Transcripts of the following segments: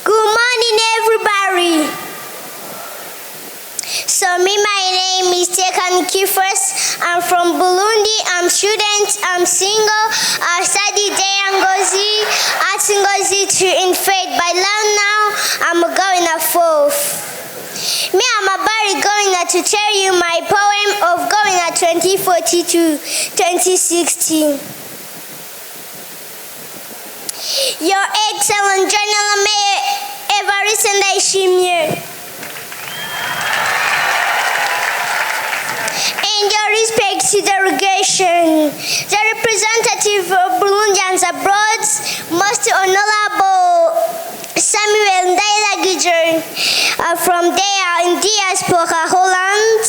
Good morning, everybody. So my name is Tekan Kifers. I'm from Burundi. I'm student. I'm single. I study there at Ngozi in faith. By now, I'm going at fourth. Me, I'm about going to tell you my poem of going at 2014 to 2016. Your excellent General Mayor Evariste Ndayishimiye. And your respect to the delegation, the representative of Burundians abroad, most honorable Samuel Ndailagije from there in diaspora Holland,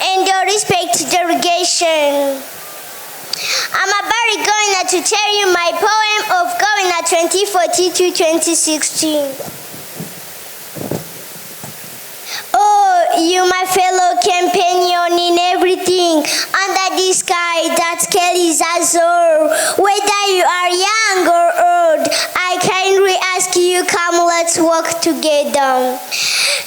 and your respect to the delegation. I'm about going to tell you my poem of going at 2014 to 2016. Oh, you my fellow companion in everything under the sky that carries us all. Whether you are young or old, I kindly ask you, come, let's walk together.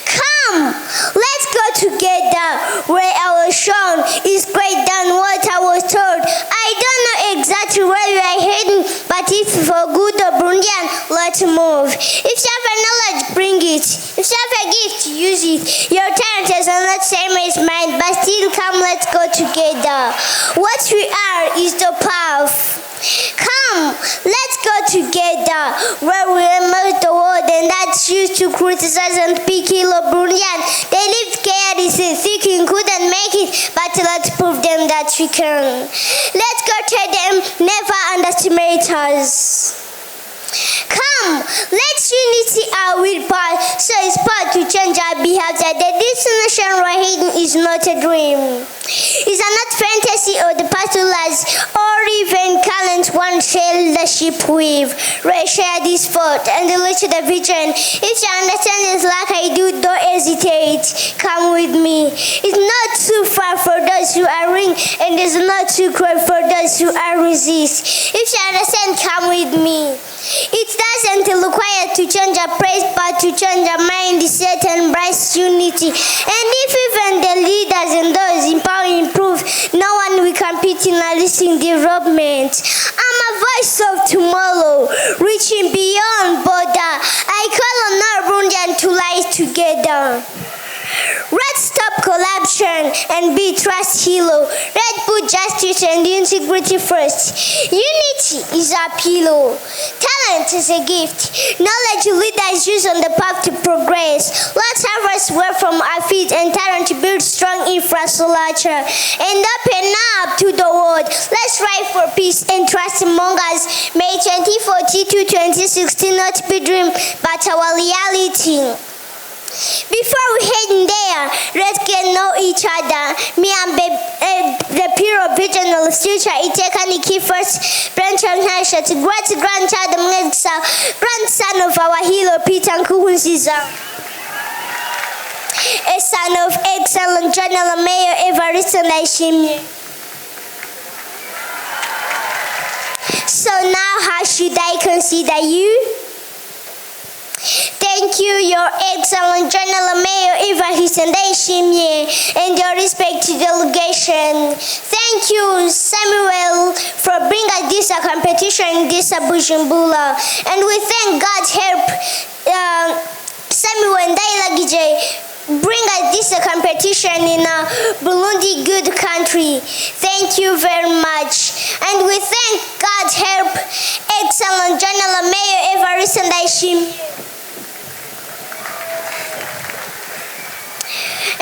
Come, let's go together where our shown is greater than what I was told. I don't know exactly where we are heading, but if for good or Burundian, let's move. If you have a knowledge, bring it. If you have a gift, use it. Your talent is not the same as mine, but still come, let's go together. What we are is the path. Come, let's go together where we emerge the world and that used to criticize and speak ill of Burundian. They lived carelessly, thinking couldn't make it, but let's prove them that we can. Let's go tell them, never underestimate us. Come, let's unity our willpower, so it's part to change our behavior. The destination we're heading is not a dream. It's not fantasy or the past lies, or even current one share the ship with. Share this thought and reach the vision. If you understand it like I do, don't hesitate. Come with me. It's not too far for those who are ring, and it's not too cold for those who are resist. If you understand, come with me. It doesn't require to change a place, but to change a mindset and embrace unity. And if even the leaders and those in power improve, no one will compete in a listing development. I'm a voice of tomorrow, reaching beyond border. I call on all Burundians to rise together. Let's stop corruption and be trust hero. Let's put justice and integrity first. Unity is our pillow. Talent is a gift. Knowledge leaders use on the path to progress. Let's have us work from our feet and talent to build strong infrastructure and open up to the world. Let's strive for peace and trust among us. May 2014 to 2016 not be dream, but our reality. Before we head in there, let's get know each other. Me and the pure original future Itekani Kifers, branch of Nasha, great grandchild of Megsa, grandson of our hero Peter Nkuhunziza, a son of excellent General Mayor Evariste Ndayishimiye. So now how should I consider you? Thank you, Your Excellent General Mayor Evariste Ndayishimiye, and your respected delegation. Thank you, Samuel, for bringing this competition in this Bujumbura. And we thank God's help, Samuel Ndailagije, bring us this competition in a Burundi good country. Thank you very much. And we thank God's help, Excellent General Mayor Evariste Ndayishimiye.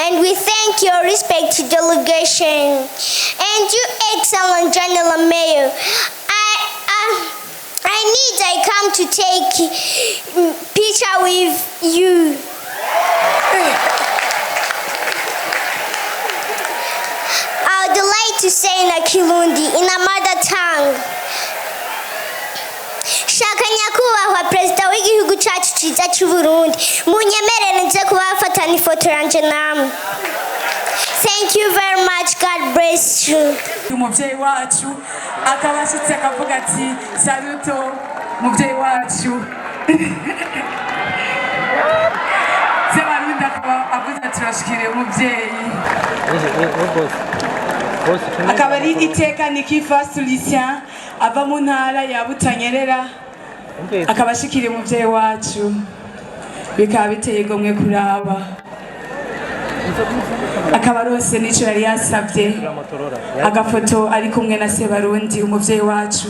And we thank your respected delegation and you, excellent General Mayor. I come to take picture with you. I would like to say in a Kirundi, in a mother tongue. Shaka nyakubahwa Perezida w'igihugu cyacu cyiza cy'u Burundi, munyemerere nze kubafatana ifoto yanje namwe. Thank you very much. God bless you. Umubyeyi wacu akabashitse akavuga ati saluto muvyeyi wacu Sebarundi akaba avuze ati turashikiriye umuvyeyi akaba ari iteka Nikifa Lucien ava mu ntara ya Butanyerera akaba ashikiriye umuvyeyi wacu bikaba biteye igomwe kuraba akaba rose nico yari yasavye agafoto ari kumwe na Sebarundi umuvyeyi wacu